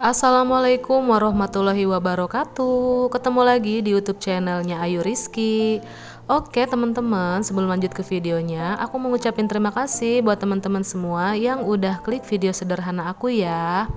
Assalamualaikum warahmatullahi wabarakatuh. Ketemu lagi di YouTube channelnya Ayu Rizky. Oke teman-teman, sebelum lanjut ke videonya, aku mau ngucapin terima kasih buat teman-teman semua yang udah klik video sederhana aku ya.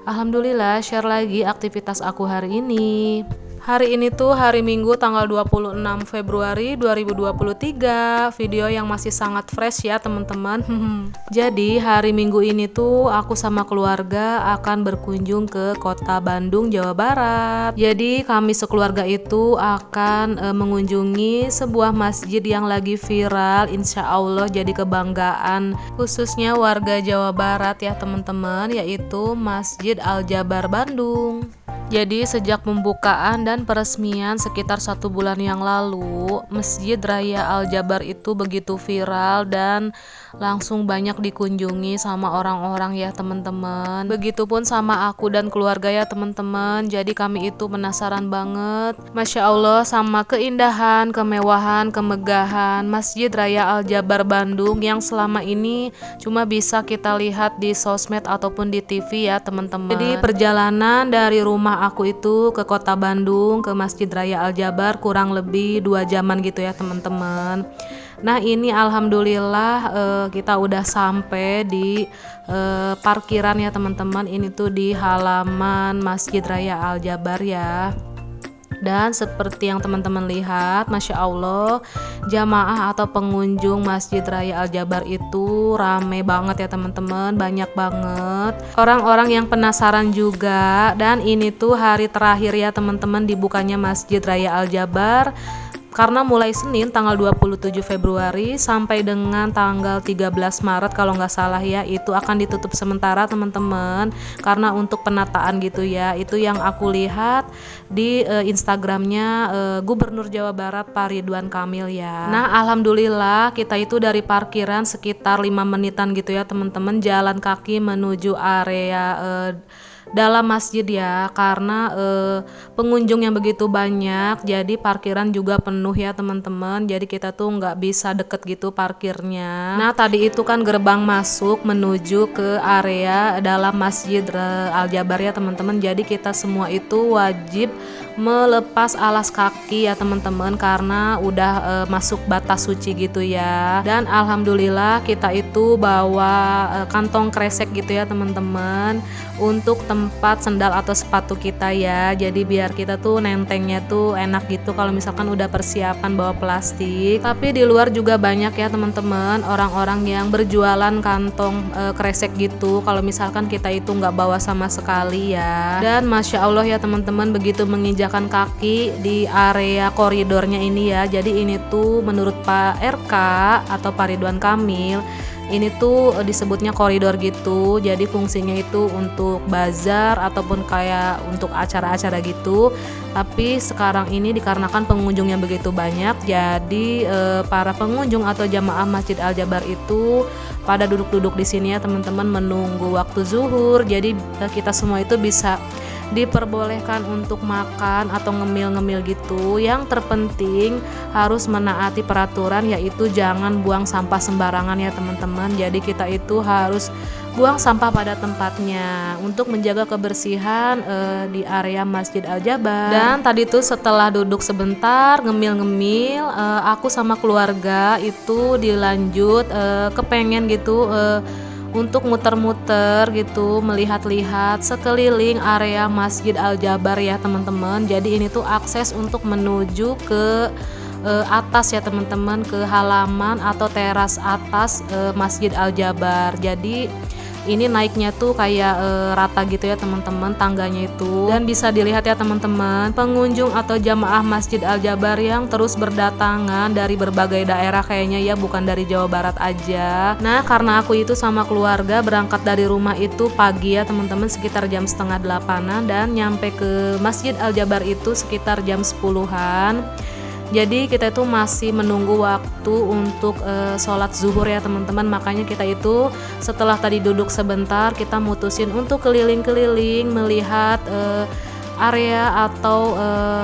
Alhamdulillah, share lagi aktivitas aku hari ini. Hari ini tuh hari Minggu tanggal 26 Februari 2023. Video yang masih sangat fresh ya teman-teman. Jadi hari Minggu ini tuh aku sama keluarga akan berkunjung ke kota Bandung, Jawa Barat. Jadi kami sekeluarga itu akan mengunjungi sebuah masjid yang lagi viral, insya Allah jadi kebanggaan khususnya warga Jawa Barat ya teman-teman, yaitu Masjid Al-Jabar Bandung. Jadi sejak pembukaan dan peresmian sekitar 1 bulan yang lalu, Masjid Raya Al-Jabar itu begitu viral dan langsung banyak dikunjungi sama orang-orang ya teman-teman. Begitupun sama aku dan keluarga ya teman-teman. Jadi kami itu penasaran banget, Masya Allah, sama keindahan, kemewahan, kemegahan Masjid Raya Al-Jabar Bandung yang selama ini cuma bisa kita lihat di sosmed ataupun di TV ya teman-teman. Jadi perjalanan dari rumah aku itu ke kota Bandung ke Masjid Raya Al-Jabar kurang lebih 2 jaman gitu ya teman-teman. Nah ini alhamdulillah kita udah sampai di parkiran ya teman-teman. Ini tuh di halaman Masjid Raya Al-Jabar ya. Dan seperti yang teman-teman lihat, Masya Allah, jamaah atau pengunjung Masjid Raya Al-Jabar itu rame banget ya teman-teman, banyak banget orang-orang yang penasaran juga. Dan ini tuh hari terakhir ya teman-teman dibukanya Masjid Raya Al-Jabar, karena mulai Senin tanggal 27 Februari sampai dengan tanggal 13 Maret kalau nggak salah ya, itu akan ditutup sementara teman-teman karena untuk penataan gitu ya. Itu yang aku lihat di Instagramnya Gubernur Jawa Barat Pak Ridwan Kamil ya. Nah alhamdulillah kita itu dari parkiran sekitar 5 menitan gitu ya teman-teman, jalan kaki menuju area dalam masjid ya, karena pengunjung yang begitu banyak jadi parkiran juga penuh ya teman-teman. Jadi kita tuh nggak bisa deket gitu parkirnya. Nah tadi itu kan gerbang masuk menuju ke area dalam Masjid Al-Jabar ya teman-teman. Jadi kita semua itu wajib melepas alas kaki ya teman-teman karena udah masuk batas suci gitu ya. Dan alhamdulillah kita itu bawa kantong kresek gitu ya teman-teman untuk tempat sendal atau sepatu kita ya. Jadi biar kita tuh nentengnya tuh enak gitu kalau misalkan udah persiapan bawa plastik. Tapi di luar juga banyak ya teman-teman orang-orang yang berjualan kantong kresek gitu kalau misalkan kita itu nggak bawa sama sekali ya. Dan Masya Allah ya teman-teman, begitu menginjakan kaki di area koridornya ini ya. Jadi ini tuh menurut Pak RK atau Pak Ridwan Kamil, ini tuh disebutnya koridor gitu. Jadi fungsinya itu untuk bazar ataupun kayak untuk acara-acara gitu. Tapi sekarang ini dikarenakan pengunjung yang begitu banyak, jadi para pengunjung atau jamaah Masjid Al-Jabar itu pada duduk-duduk di sini ya teman-teman menunggu waktu zuhur. Jadi kita semua itu bisa diperbolehkan untuk makan atau ngemil-ngemil gitu. Yang terpenting harus menaati peraturan, yaitu jangan buang sampah sembarangan ya teman-teman. Jadi kita itu harus buang sampah pada tempatnya untuk menjaga kebersihan di area Masjid Al-Jabar. Dan tadi tuh setelah duduk sebentar ngemil-ngemil, aku sama keluarga itu dilanjut kepengen gitu untuk muter-muter gitu, melihat-lihat sekeliling area Masjid Al-Jabar ya teman-teman. Jadi ini tuh akses untuk menuju ke atas ya teman-teman, ke halaman atau teras atas Masjid Al-Jabar. Jadi ini naiknya tuh kayak rata gitu ya teman-teman, tangganya itu. Dan bisa dilihat ya teman-teman, pengunjung atau jamaah Masjid Al-Jabar yang terus berdatangan dari berbagai daerah kayaknya ya, bukan dari Jawa Barat aja. Nah karena aku itu sama keluarga berangkat dari rumah itu pagi ya teman-teman, sekitar jam setengah 8-an, dan nyampe ke Masjid Al-Jabar itu sekitar jam 10-an. Jadi kita itu masih menunggu waktu untuk sholat zuhur ya teman-teman. Makanya kita itu setelah tadi duduk sebentar, kita mutusin untuk keliling-keliling melihat area atau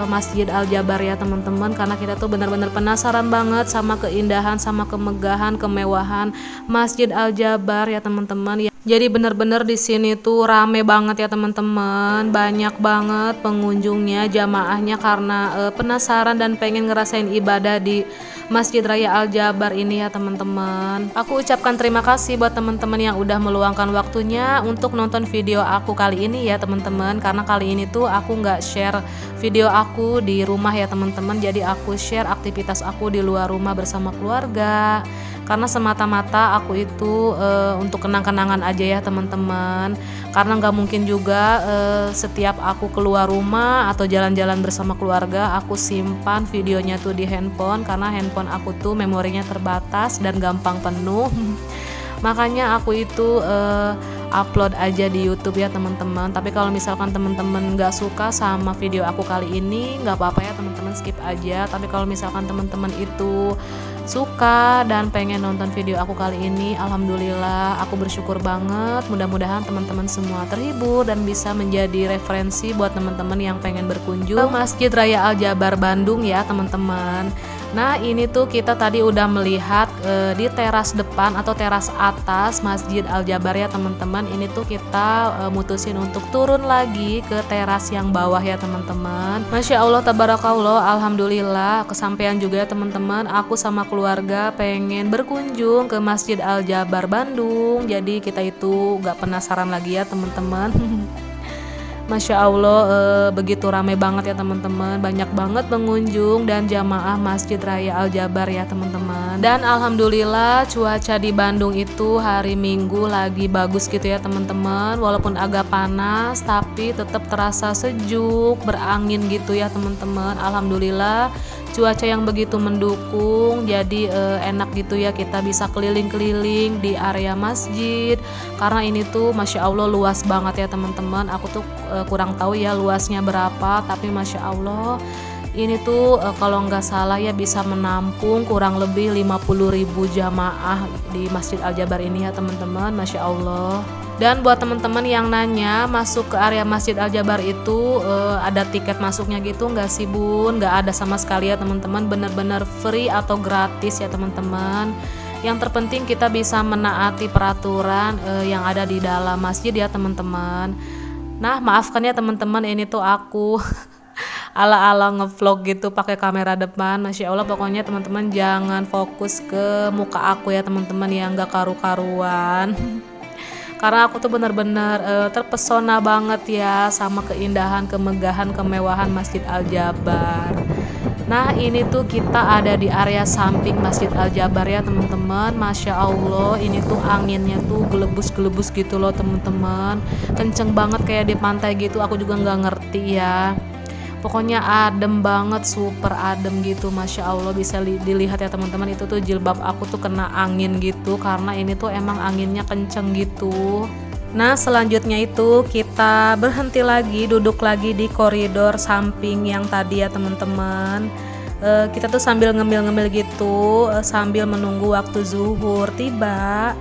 Masjid Al-Jabar ya teman-teman, karena kita tuh benar-benar penasaran banget sama keindahan, sama kemegahan, kemewahan Masjid Al-Jabar ya teman-teman. Jadi bener-bener di sini tuh rame banget ya teman-teman, banyak banget pengunjungnya, jamaahnya karena penasaran dan pengen ngerasain ibadah di Masjid Raya Al Jabar ini ya teman-teman. Aku ucapkan terima kasih buat teman-teman yang udah meluangkan waktunya untuk nonton video aku kali ini ya teman-teman. Karena kali ini tuh aku nggak share video aku di rumah ya teman-teman, jadi aku share aktivitas aku di luar rumah bersama keluarga. Karena semata-mata aku itu untuk kenang-kenangan aja ya teman-teman, karena nggak mungkin juga setiap aku keluar rumah atau jalan-jalan bersama keluarga aku simpan videonya tuh di handphone, karena handphone aku tuh memorinya terbatas dan gampang penuh. Makanya aku itu upload aja di YouTube ya teman-teman. Tapi kalau misalkan teman-teman nggak suka sama video aku kali ini, nggak apa-apa ya teman-teman, skip aja. Tapi kalau misalkan teman-teman itu suka dan pengen nonton video aku kali ini, alhamdulillah aku bersyukur banget. Mudah-mudahan teman-teman semua terhibur dan bisa menjadi referensi buat teman-teman yang pengen berkunjung ke Masjid Raya Al Jabar Bandung ya teman-teman. Nah ini tuh kita tadi udah melihat di teras depan atau teras atas Masjid Al Jabar ya teman-teman. Ini tuh kita mutusin untuk turun lagi ke teras yang bawah ya teman-teman. Masya Allah tabarakallah, alhamdulillah kesampaian juga ya teman-teman. Aku sama keluarga pengen berkunjung ke Masjid Al Jabar Bandung. Jadi kita itu gak penasaran lagi ya teman-teman. Masya Allah begitu ramai banget ya teman-teman, banyak banget pengunjung dan jamaah Masjid Raya Al Jabar ya teman-teman. Dan alhamdulillah cuaca di Bandung itu hari Minggu lagi bagus gitu ya teman-teman, walaupun agak panas tapi tetap terasa sejuk, berangin gitu ya teman-teman. Alhamdulillah cuaca yang begitu mendukung, jadi enak gitu ya, kita bisa keliling-keliling di area masjid karena ini tuh Masya Allah luas banget ya teman-teman. Aku tuh kurang tahu ya luasnya berapa, tapi Masya Allah ini tuh kalau nggak salah ya bisa menampung kurang lebih 50.000 jamaah di Masjid Al Jabar ini ya teman-teman. Masya Allah. Dan buat teman-teman yang nanya masuk ke area Masjid Al Jabar itu ada tiket masuknya gitu nggak sih bun? Nggak ada sama sekali ya teman-teman, bener-bener free atau gratis ya teman-teman. Yang terpenting kita bisa menaati peraturan yang ada di dalam masjid ya teman-teman. Nah maafkan ya teman-teman, ini tuh aku ala-ala ngevlog gitu pakai kamera depan. Masya Allah, pokoknya teman-teman jangan fokus ke muka aku ya teman-teman yang gak karu-karuan. Karena aku tuh bener-bener terpesona banget ya sama keindahan, kemegahan, kemewahan Masjid Al Jabar. Nah ini tuh kita ada di area samping Masjid Al Jabar ya teman-teman. Masya Allah ini tuh anginnya tuh gelebus-gelebus gitu loh teman-teman, kenceng banget kayak di pantai gitu. Aku juga nggak ngerti ya, pokoknya adem banget, super adem gitu. Masya Allah, bisa dilihat ya teman-teman, itu tuh jilbab aku tuh kena angin gitu karena ini tuh emang anginnya kenceng gitu. Nah selanjutnya itu kita berhenti lagi, duduk lagi di koridor samping yang tadi ya teman-teman. Kita tuh sambil ngemil-ngemil gitu sambil menunggu waktu zuhur tiba.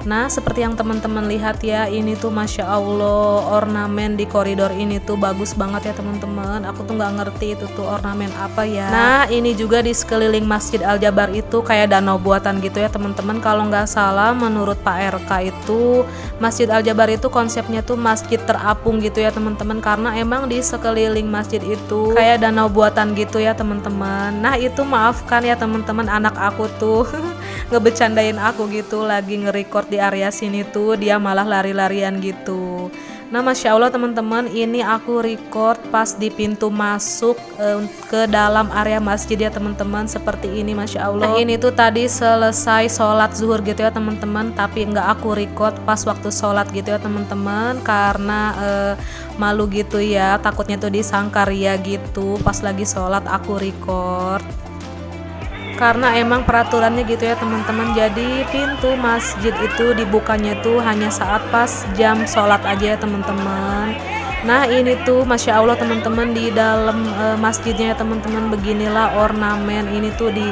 Nah seperti yang teman-teman lihat ya, ini tuh Masya Allah ornamen di koridor ini tuh bagus banget ya teman-teman. Aku tuh nggak ngerti itu tuh ornamen apa ya. Nah ini juga di sekeliling Masjid Al Jabar itu kayak danau buatan gitu ya teman-teman. Kalau nggak salah menurut Pak RK itu Masjid Al Jabar itu konsepnya tuh masjid terapung gitu ya teman-teman, karena emang di sekeliling masjid itu kayak danau buatan gitu ya teman-teman. Nah itu maafkan ya teman-teman, anak aku tuh ngebecandain aku gitu lagi nge-record di area sini tuh, dia malah lari-larian gitu. Nah Masya Allah teman-teman, ini aku record pas di pintu masuk ke dalam area masjid ya teman-teman, seperti ini Masya Allah. Nah ini tuh tadi selesai sholat zuhur gitu ya teman-teman, tapi nggak aku record pas waktu sholat gitu ya teman-teman, karena malu gitu ya, takutnya tuh disangka ria gitu pas lagi sholat aku record. Karena emang peraturannya gitu ya teman-teman, jadi pintu masjid itu dibukanya tuh hanya saat pas jam sholat aja ya teman-teman. Nah ini tuh Masya Allah teman-teman, di dalam masjidnya ya teman-teman, beginilah ornamen ini tuh di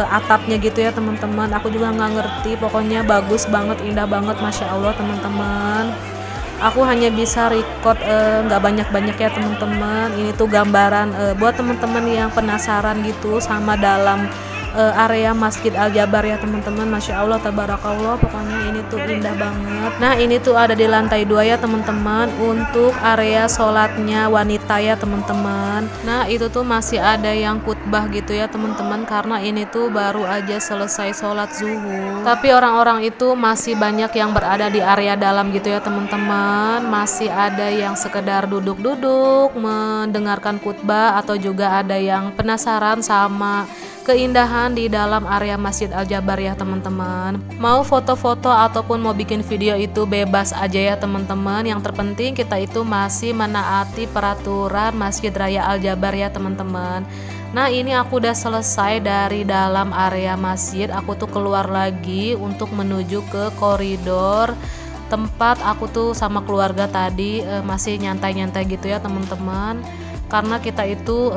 atapnya gitu ya teman-teman. Aku juga nggak ngerti, pokoknya bagus banget, indah banget Masya Allah teman-teman. Aku hanya bisa record nggak banyak-banyak ya teman-teman. Ini tuh gambaran buat teman-teman yang penasaran gitu sama dalam area Masjid Al-Jabar ya teman-teman. Masya Allah tabarakallah, pokoknya ini tuh indah banget. Nah ini tuh ada di lantai 2 ya teman-teman, untuk area sholatnya wanita ya teman-teman. Nah itu tuh masih ada yang khutbah gitu ya teman-teman, karena ini tuh baru aja selesai sholat zuhur. Tapi orang-orang itu masih banyak yang berada di area dalam gitu ya teman-teman. Masih ada yang sekedar duduk-duduk mendengarkan khutbah, atau juga ada yang penasaran sama keindahan di dalam area Masjid Al-Jabar ya teman-teman. Mau foto-foto ataupun mau bikin video itu bebas aja ya teman-teman. Yang terpenting kita itu masih menaati peraturan Masjid Raya Al-Jabar ya teman-teman. Nah ini aku udah selesai dari dalam area masjid. Aku tuh keluar lagi untuk menuju ke koridor tempat aku tuh sama keluarga tadi masih nyantai-nyantai gitu ya teman-teman. Karena kita itu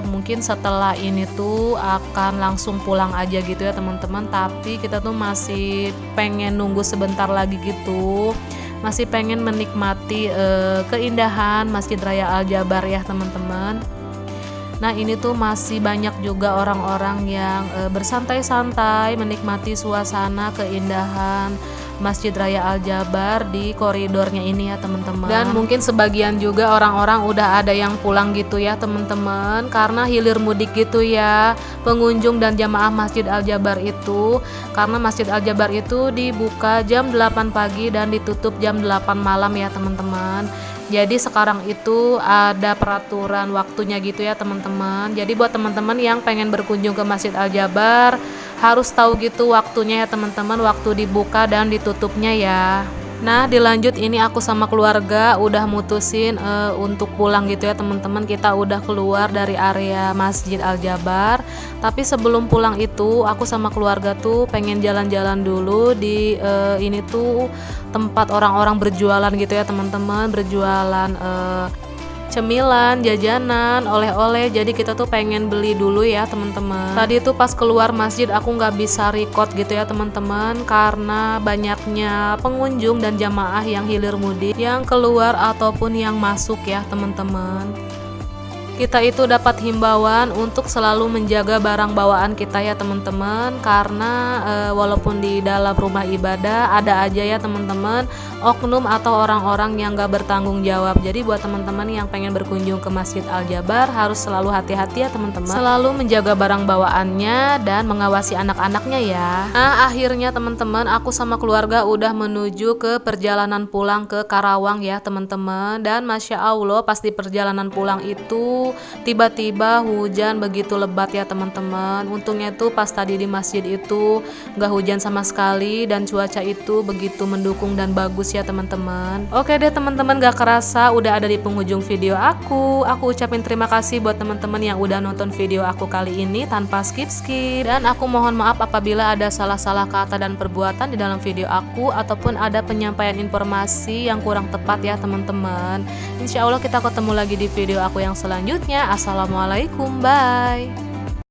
mungkin setelah ini tuh akan langsung pulang aja gitu ya teman-teman, tapi kita tuh masih pengen nunggu sebentar lagi gitu, masih pengen menikmati keindahan Masjid Raya Al-Jabar ya teman-teman. Nah ini tuh masih banyak juga orang-orang yang bersantai-santai menikmati suasana keindahan Masjid Raya Al-Jabar di koridornya ini ya teman-teman. Dan mungkin sebagian juga orang-orang udah ada yang pulang gitu ya teman-teman, karena hilir mudik gitu ya pengunjung dan jamaah Masjid Al-Jabar itu. Karena Masjid Al-Jabar itu dibuka jam 8 pagi dan ditutup jam 8 malam ya teman-teman. Jadi sekarang itu ada peraturan waktunya gitu ya teman-teman. Jadi buat teman-teman yang pengen berkunjung ke Masjid Al-Jabar harus tahu gitu waktunya ya teman-teman, waktu dibuka dan ditutupnya ya. Nah dilanjut ini aku sama keluarga udah mutusin untuk pulang gitu ya teman-teman. Kita udah keluar dari area Masjid Al-Jabar. Tapi sebelum pulang itu aku sama keluarga tuh pengen jalan-jalan dulu di ini tuh tempat orang-orang berjualan gitu ya teman-teman. Berjualan cemilan, jajanan, oleh-oleh. Jadi kita tuh pengen beli dulu ya teman-teman. Tadi tuh pas keluar masjid aku nggak bisa record gitu ya teman-teman, karena banyaknya pengunjung dan jamaah yang hilir mudik yang keluar ataupun yang masuk ya teman-teman. Kita itu dapat himbauan untuk selalu menjaga barang bawaan kita ya teman-teman, karena walaupun di dalam rumah ibadah ada aja ya teman-teman oknum atau orang-orang yang gak bertanggung jawab. Jadi buat teman-teman yang pengen berkunjung ke Masjid Al-Jabar harus selalu hati-hati ya teman-teman, selalu menjaga barang bawaannya dan mengawasi anak-anaknya ya. Nah akhirnya teman-teman aku sama keluarga udah menuju ke perjalanan pulang ke Karawang ya teman-teman. Dan Masya Allah pas di perjalanan pulang itu tiba-tiba hujan begitu lebat ya teman-teman. Untungnya tuh pas tadi di masjid itu gak hujan sama sekali dan cuaca itu begitu mendukung dan bagus ya teman-teman. Oke deh teman-teman, gak kerasa udah ada di penghujung video aku. Aku ucapin terima kasih buat teman-teman yang udah nonton video aku kali ini tanpa skip-skip. Dan aku mohon maaf apabila ada salah-salah kata dan perbuatan di dalam video aku, ataupun ada penyampaian informasi yang kurang tepat ya teman-teman. Insya Allah kita ketemu lagi di video aku yang selanjutnya. Assalamualaikum, bye.